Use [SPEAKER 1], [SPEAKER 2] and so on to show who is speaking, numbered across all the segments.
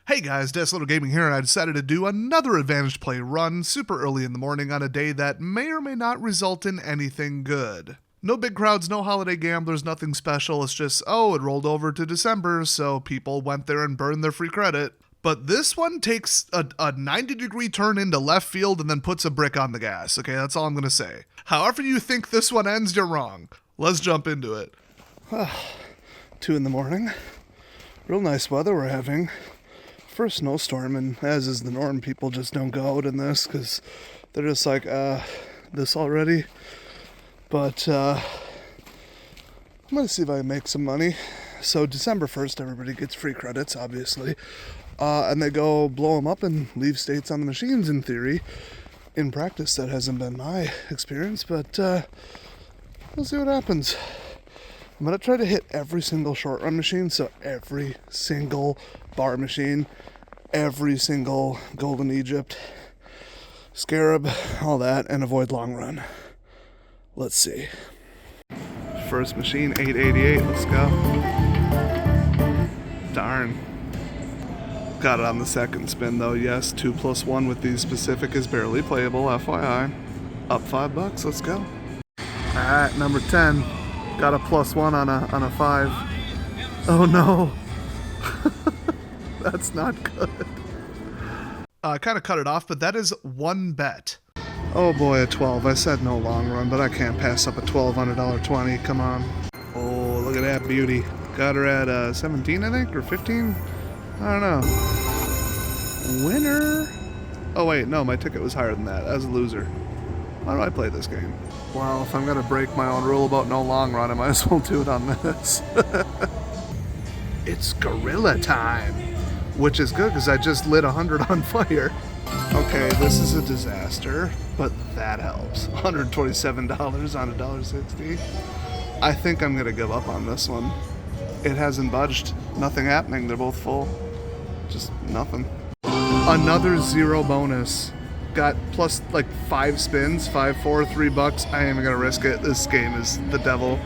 [SPEAKER 1] Hey guys, Little Gaming here, and I decided to do another Advantage Play run super early in the morning on a day that may or may not result in anything good. No big crowds, no holiday gamblers, nothing special, it's just, it rolled over to December, so people went there and burned their free credit. But this one takes a 90-degree turn into left field and then puts a brick on the gas, okay? That's all I'm gonna say. However you think this one ends, you're wrong. Let's jump into it. 2 in the morning. Real nice weather we're having. First snowstorm, and as is the norm, people just don't go out in this because they're just like, this already. But I'm gonna see if I can make some money. So December 1st, everybody gets free credits, obviously, and they go blow them up and leave states on the machines. In theory, in practice, that hasn't been my experience, but we'll see what happens. I'm gonna try to hit every single short run machine, so every single bar machine, every single Golden Egypt, Scarab, all that, and avoid long run. Let's see. First machine, 888, let's go. Darn. Got it on the second spin though, yes, 2 plus 1 with these specific is barely playable, FYI. Up $5, let's go. Alright, number 10. Got a plus 1 on a 5. Oh no. That's not good. I kind of cut it off, but that is one bet. Oh boy, a 12. I said no long run, but I can't pass up a 12 on $1.20. Come on. Oh, look at that beauty. Got her at 17, I think, or 15? I don't know. Winner. Oh wait, no, my ticket was higher than that. I was a loser. Why do I play this game? Well, if I'm gonna break my own rule about no long run, I might as well do it on this. It's gorilla time, which is good because I just lit 100 on fire. Okay, this is a disaster, but that helps. $127 on $1.60. I think I'm gonna give up on this one. It hasn't budged. Nothing happening. They're both full. Just nothing. Another zero bonus. Got plus like 5 spins, 5, 4, $3. I ain't even gonna risk it. This game is the devil.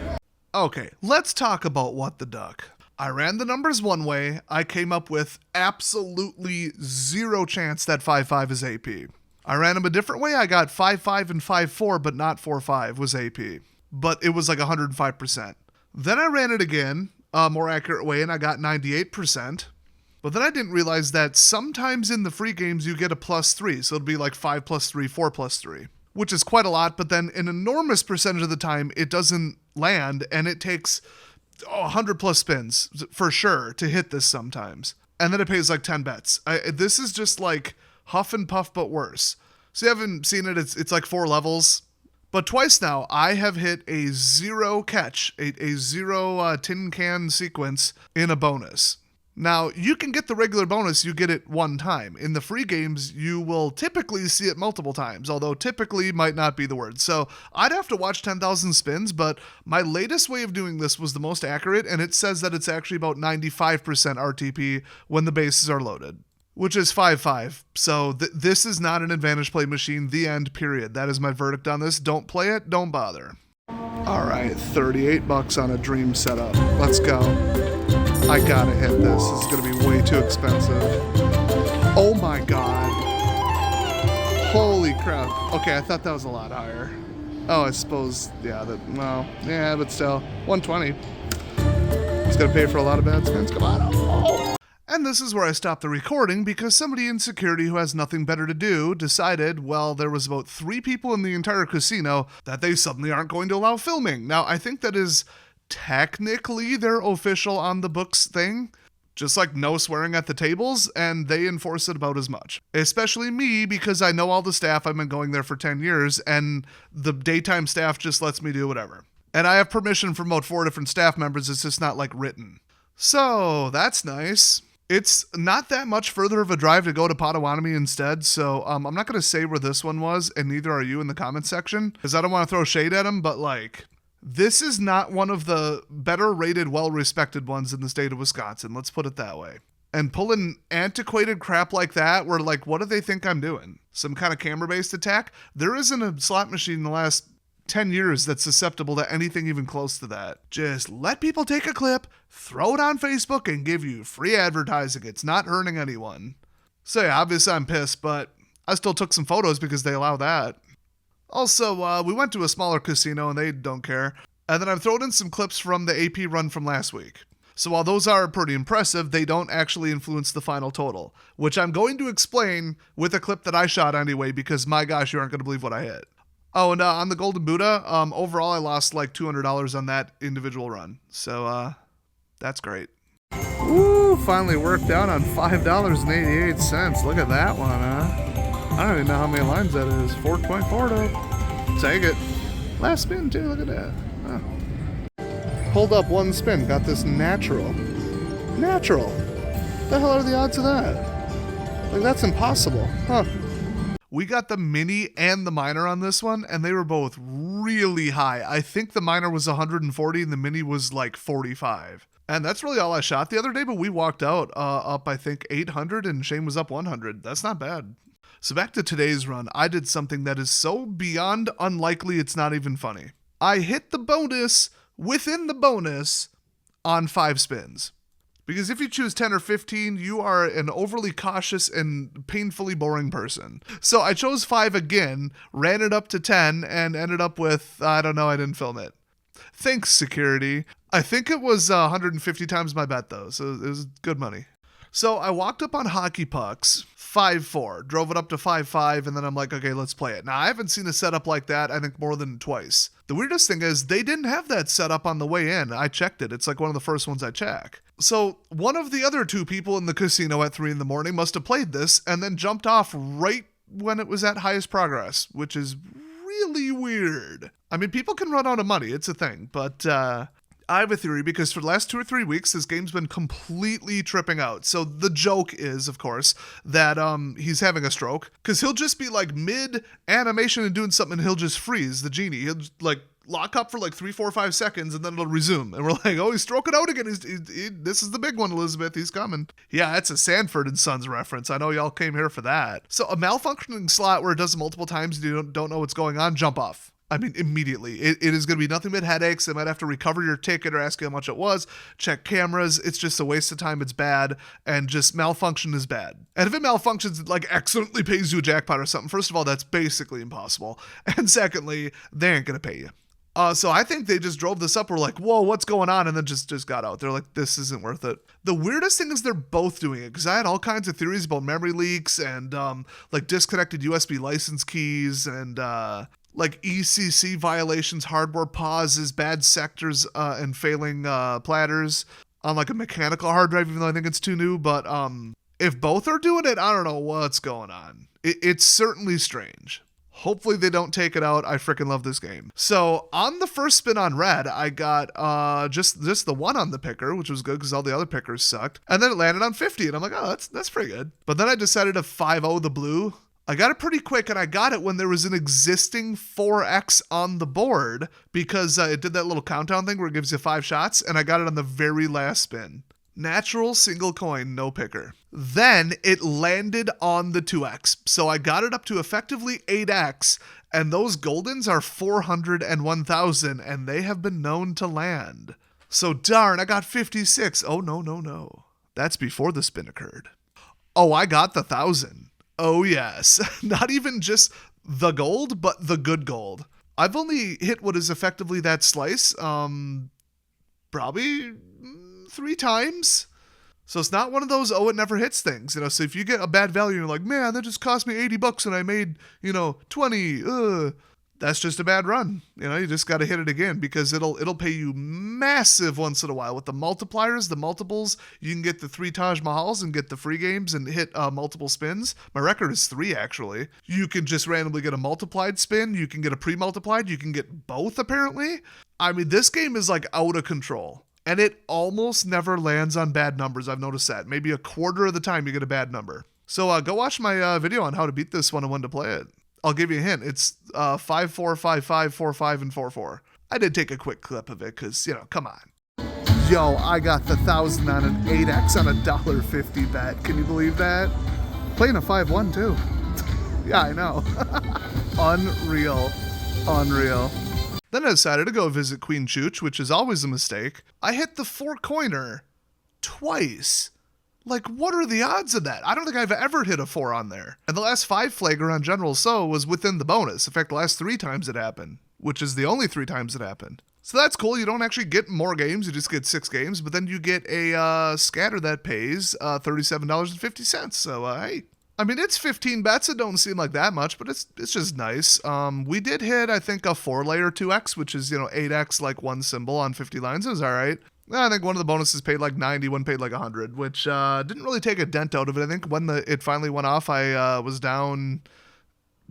[SPEAKER 1] Okay, let's talk about what the duck. I ran the numbers one way. I came up with absolutely zero chance that 5-5 is AP. I ran them a different way. I got 5-5 and 5-4, but not 4-5 was AP. But it was like 105%. Then I ran it again, a more accurate way, and I got 98%. But then I didn't realize that sometimes in the free games you get a +3, so it'll be like 5 plus 3, 4 plus 3, which is quite a lot, but then an enormous percentage of the time it doesn't land, and it takes 100 plus spins for sure to hit this sometimes. And then it pays like 10 bets. This is just like Huff and Puff, but worse. So you haven't seen it, it's like 4 levels. But twice now, I have hit a zero catch, a zero tin can sequence in a bonus. Now, you can get the regular bonus, you get it one time. In the free games, you will typically see it multiple times, although typically might not be the word. So I'd have to watch 10,000 spins, but my latest way of doing this was the most accurate, and it says that it's actually about 95% RTP when the bases are loaded, which is 5-5. So this is not an Advantage Play machine, the end, period. That is my verdict on this. Don't play it, don't bother. All right, $38 on a dream setup. Let's go. I gotta hit this. This is gonna be way too expensive. Oh my god. Holy crap. Okay, I thought that was a lot higher. Oh, I suppose, yeah, but still. 120. It's gonna pay for a lot of bad spins. Come on. Oh. And this is where I stopped the recording because somebody in security who has nothing better to do decided, well, there was about 3 people in the entire casino that they suddenly aren't going to allow filming. Now, I think that is technically their official on the books thing, just like no swearing at the tables, and they enforce it about as much. Especially me, because I know all the staff. I've been going there for 10 years, and the daytime staff just lets me do whatever. And I have permission from about 4 different staff members. It's just not like written. So that's nice. It's not that much further of a drive to go to Potawatomi instead, so I'm not going to say where this one was, and neither are you in the comments section, because I don't want to throw shade at them, but like, this is not one of the better rated, well-respected ones in the state of Wisconsin. Let's put it that way. And pulling antiquated crap like that, where like, what do they think I'm doing? Some kind of camera-based attack? There isn't a slot machine in the last 10 years that's susceptible to anything even close to that. Just let people take a clip, throw it on Facebook, and give you free advertising. It's not hurting anyone. So yeah, obviously I'm pissed, but I still took some photos because they allow that. Also, we went to a smaller casino and they don't care. And then I've thrown in some clips from the AP run from last week. So while those are pretty impressive, they don't actually influence the final total, which I'm going to explain with a clip that I shot anyway, because my gosh, you aren't going to believe what I hit. Oh, and on the Golden Buddha, overall I lost like $200 on that individual run. So that's great. Woo, finally worked out on $5.88. Look at that one, huh? I don't even know how many lines that is. 4.4 though. Take it. Last spin too, look at that. Oh. Pulled up one spin, got this natural. Natural? The hell are the odds of that? Like, that's impossible, huh? We got the mini and the minor on this one, and they were both really high. I think the minor was 140 and the mini was like 45. And that's really all I shot the other day, but we walked out up, I think, 800 and Shane was up 100. That's not bad. So back to today's run, I did something that is so beyond unlikely it's not even funny. I hit the bonus within the bonus on 5 spins. Because if you choose 10 or 15, you are an overly cautious and painfully boring person. So I chose 5 again, ran it up to 10, and ended up with, I don't know, I didn't film it. Thanks, security. I think it was 150 times my bet, though, so it was good money. So I walked up on hockey pucks, 5-4, drove it up to 5-5, and then I'm like, okay, let's play it. Now, I haven't seen a setup like that, I think, more than twice. The weirdest thing is they didn't have that setup on the way in. I checked it. It's like one of the first ones I check. So one of the other 2 people in the casino at 3 a.m. must have played this and then jumped off right when it was at highest progress, which is really weird. I mean, people can run out of money. It's a thing, but I have a theory because for the last 2 or 3 weeks, this game's been completely tripping out. So the joke is, of course, that he's having a stroke because he'll just be like mid animation and doing something and he'll just freeze the genie. He'll just, like lock up for like 3, 4, 5 seconds and then it'll resume. And we're like, oh, he's stroking out again. This is the big one, Elizabeth. He's coming. Yeah, that's a Sanford and Sons reference. I know y'all came here for that. So a malfunctioning slot where it does it multiple times and you don't know what's going on, jump off. I mean, immediately. It is going to be nothing but headaches. They might have to recover your ticket or ask you how much it was, check cameras. It's just a waste of time. It's bad. And just malfunction is bad. And if it malfunctions, it like accidentally pays you a jackpot or something, first of all, that's basically impossible. And secondly, they ain't going to pay you. So I think they just drove this up. We're like, whoa, what's going on? And then just got out. They're like, this isn't worth it. The weirdest thing is they're both doing it because I had all kinds of theories about memory leaks and like disconnected USB license keys and like ECC violations, hardware pauses, bad sectors, and failing platters on like a mechanical hard drive, even though I think it's too new. But if both are doing it, I don't know what's going on. It's certainly strange. Hopefully they don't take it out. I freaking love this game. So on the first spin on red, I got just the one on the picker, which was good because all the other pickers sucked. And then it landed on 50, and I'm like, oh, that's pretty good. But then I decided to 5-0 the blue. I got it pretty quick, and I got it when there was an existing 4X on the board because it did that little countdown thing where it gives you 5 shots, and I got it on the very last spin. Natural single coin, no picker. Then it landed on the 2X, so I got it up to effectively 8X, and those goldens are 400 and 1,000, and they have been known to land. So darn, I got 56. Oh, no. That's before the spin occurred. Oh, I got the 1,000. Oh, yes. Not even just the gold, but the good gold. I've only hit what is effectively that slice, probably 3 times. So it's not one of those, oh, it never hits things. You know, so if you get a bad value and you're like, man, that just cost me $80 and I made, 20. That's just a bad run. You just got to hit it again because it'll pay you massive once in a while. With the multipliers, the multiples, you can get the 3 Taj Mahals and get the free games and hit multiple spins. My record is 3, actually. You can just randomly get a multiplied spin. You can get a pre-multiplied. You can get both, apparently. I mean, this game is like out of control. And it almost never lands on bad numbers. I've noticed that. Maybe a quarter of the time you get a bad number. So go watch my video on how to beat this one and when to play it. I'll give you a hint. It's 5-4, 5-5, 4-5, and 4-4. I did take a quick clip of it because, come on. Yo, I got the 1,000 on an 8X on a $1.50 bet. Can you believe that? Playing a 5-1 too. Yeah, I know. Unreal. Then I decided to go visit Queen Chooch, which is always a mistake. I hit the 4-coiner twice. Like, what are the odds of that? I don't think I've ever hit a 4 on there. And the last 5 flagger on General So was within the bonus. In fact, the last 3 times it happened, which is the only 3 times it happened. So that's cool. You don't actually get more games. You just get 6 games, but then you get a scatter that pays $37.50. So, hey. I mean, it's 15 bets. It don't seem like that much, but it's just nice. We did hit, I think, a 4-layer 2x, which is, 8x, like one symbol on 50 lines. It was all right. I think one of the bonuses paid like 90, one paid like 100, which didn't really take a dent out of it. I think when it finally went off, I was down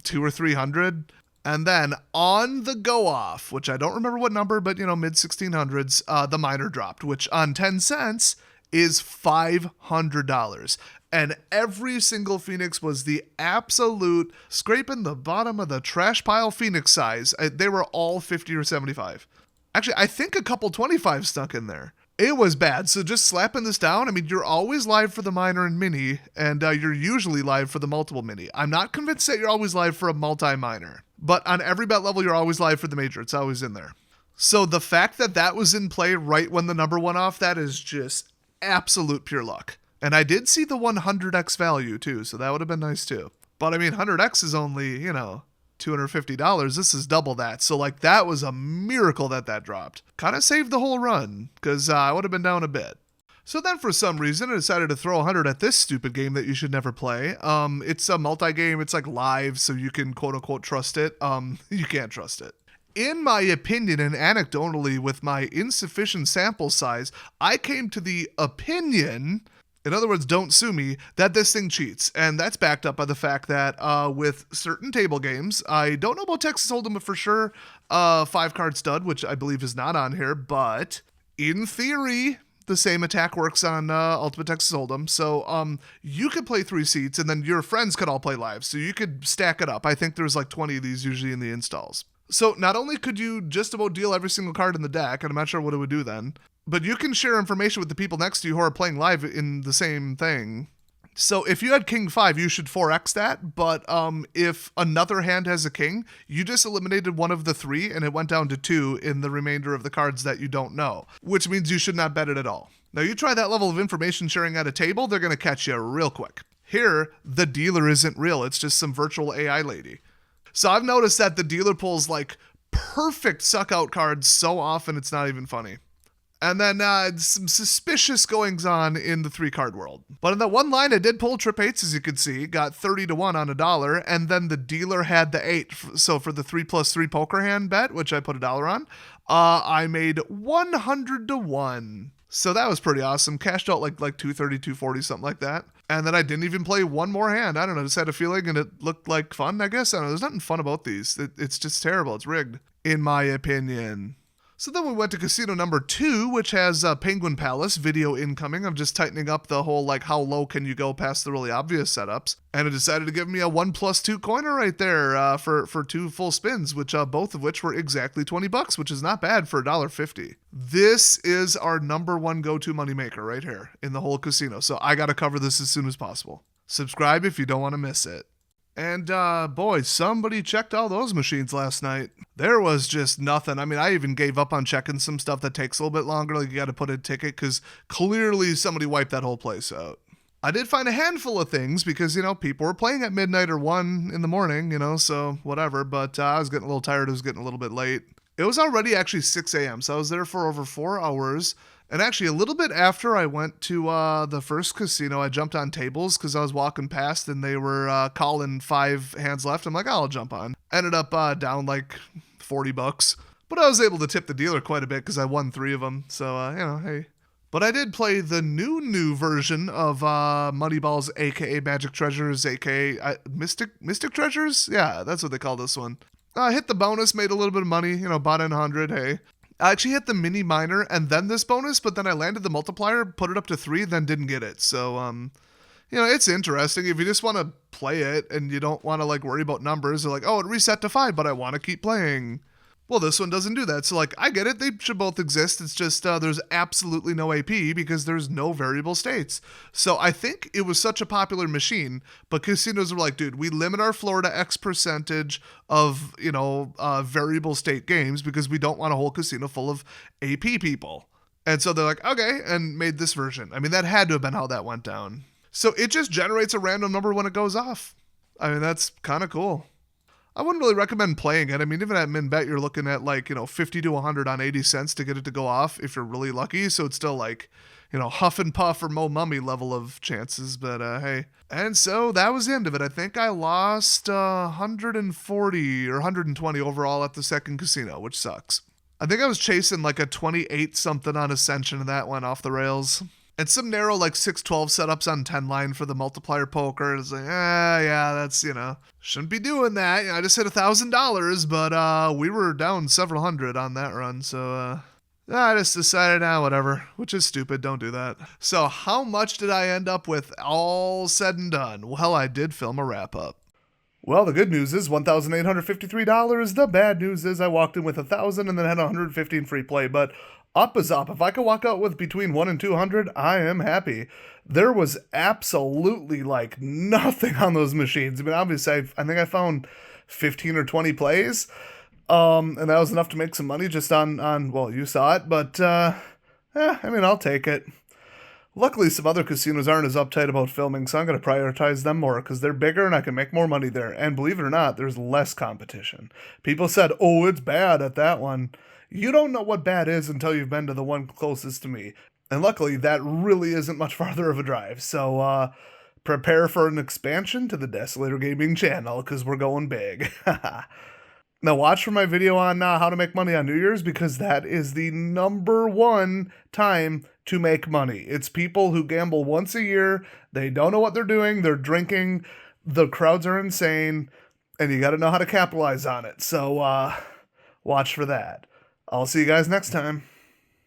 [SPEAKER 1] 200 or 300. And then on the go off, which I don't remember what number, but mid 1600s, the miner dropped, which on 10 cents is $500. And every single Phoenix was the absolute scraping the bottom of the trash pile Phoenix size. They were all 50 or 75. Actually, I think a couple 25 stuck in there. It was bad. So just slapping this down, I mean, you're always live for the minor and mini, and you're usually live for the multiple mini. I'm not convinced that you're always live for a multi-minor. But on every bet level, you're always live for the major. It's always in there. So the fact that that was in play right when the number went off, that is just absolute pure luck. And I did see the 100x value too, so that would have been nice too. But I mean, 100x is only, $250. This is double that. So like that was a miracle that dropped. Kind of saved the whole run because I would have been down a bit. So then for some reason I decided to throw 100 at this stupid game that you should never play. It's a multi-game. It's like live, so you can quote unquote trust it. You can't trust it. In my opinion, and anecdotally with my insufficient sample size, I came to the opinion, in other words, don't sue me, that this thing cheats. And that's backed up by the fact that with certain table games, I don't know about Texas Hold'em for sure, 5-card stud, which I believe is not on here, but in theory, the same attack works on Ultimate Texas Hold'em. So you could play 3 seats and then your friends could all play live. So you could stack it up. I think there's like 20 of these usually in the installs. So not only could you just about deal every single card in the deck, and I'm not sure what it would do then, but you can share information with the people next to you who are playing live in the same thing. So if you had King 5, you should 4x that, but if another hand has a King, you just eliminated one of the 3 and it went down to 2 in the remainder of the cards that you don't know, which means you should not bet it at all. Now you try that level of information sharing at a table, they're going to catch you real quick. Here, the dealer isn't real, it's just some virtual AI lady. So I've noticed that the dealer pulls like perfect suck out cards so often it's not even funny. And then some suspicious goings on in the 3-card world. But in that one line, I did pull trip 8s, as you could see, got 30 to 1 on $1, and then the dealer had the 8. So for the 3+3 poker hand bet, which I put $1 on, I made 100 to 1. So that was pretty awesome. Cashed out like 230, 240, something like that. And then I didn't even play one more hand. I don't know, just had a feeling and it looked like fun, I guess. I don't know, there's nothing fun about these. It's just terrible. It's rigged, in my opinion. So then we went to casino number 2, which has Penguin Palace, video incoming. I'm just tightening up the whole, like, how low can you go past the really obvious setups. And it decided to give me a 1+2 coiner right there for 2 full spins, which both of which were exactly $20, which is not bad for $1.50. This is our number 1 go-to moneymaker right here in the whole casino. So I got to cover this as soon as possible. Subscribe if you don't want to miss it. And boy, somebody checked all those machines last night. There was just nothing. I mean, I even gave up on checking some stuff that takes a little bit longer. Like you got to put a ticket because clearly somebody wiped that whole place out. I did find a handful of things because, people were playing at midnight or 1 in the morning, so whatever. But I was getting a little tired. It was getting a little bit late. It was already actually 6 a.m. So I was there for over 4 hours. And actually, a little bit after I went to the first casino, I jumped on tables because I was walking past and they were calling 5 hands left. I'm like, I'll jump on. Ended up down like $40. But I was able to tip the dealer quite a bit because I won 3 of them. So, hey. But I did play the new version of Moneyballs, a.k.a. Magic Treasures, a.k.a. Mystic Treasures? Yeah, that's what they call this one. I hit the bonus, made a little bit of money, bought in 100, hey. I actually hit the mini minor and then this bonus, but then I landed the multiplier, put it up to 3, then didn't get it. So, it's interesting. If you just want to play it and you don't want to, worry about numbers, they're like, oh, it reset to 5, but I want to keep playing. Well, this one doesn't do that. So, like, I get it. They should both exist. It's just there's absolutely no AP because there's no variable states. So, I think it was such a popular machine, but casinos were like, dude, we limit our floor to X percentage of, variable state games because we don't want a whole casino full of AP people. And so they're like, okay, and made this version. I mean, that had to have been how that went down. So, it just generates a random number when it goes off. I mean, that's kind of cool. I wouldn't really recommend playing it. I mean, even at min bet, you're looking at 50 to 100 on 80 cents to get it to go off if you're really lucky. So it's still like, huff and puff or Mo Mummy level of chances. But hey. And so that was the end of it. I think I lost 140 or 120 overall at the second casino, which sucks. I think I was chasing like a 28 something on Ascension and that went off the rails. And some narrow like 612 setups on 10 line for the multiplier poker. It's like, yeah, that's, shouldn't be doing that. I just hit $1,000, but we were down several hundred on that run. So I just decided, whatever, which is stupid. Don't do that. So how much did I end up with all said and done? Well, I did film a wrap up. Well, the good news is $1,853. The bad news is I walked in with $1,000 and then had $150 in free play. But up is up. If I could walk out with between 1 and 200, I am happy. There was absolutely like nothing on those machines. I mean, obviously, I think I found 15 or 20 plays, and that was enough to make some money just on well, you saw it, but I mean, I'll take it. Luckily, some other casinos aren't as uptight about filming, so I'm going to prioritize them more because they're bigger and I can make more money there. And believe it or not, there's less competition. People said, oh, it's bad at that one. You don't know what bad is until you've been to the one closest to me. And luckily, that really isn't much farther of a drive. So prepare for an expansion to the Desolator Gaming channel because we're going big. Now watch for my video on how to make money on New Year's because that is the #1 time to make money. It's people who gamble once a year. They don't know what they're doing. They're drinking. The crowds are insane. And you got to know how to capitalize on it. So watch for that. I'll see you guys next time.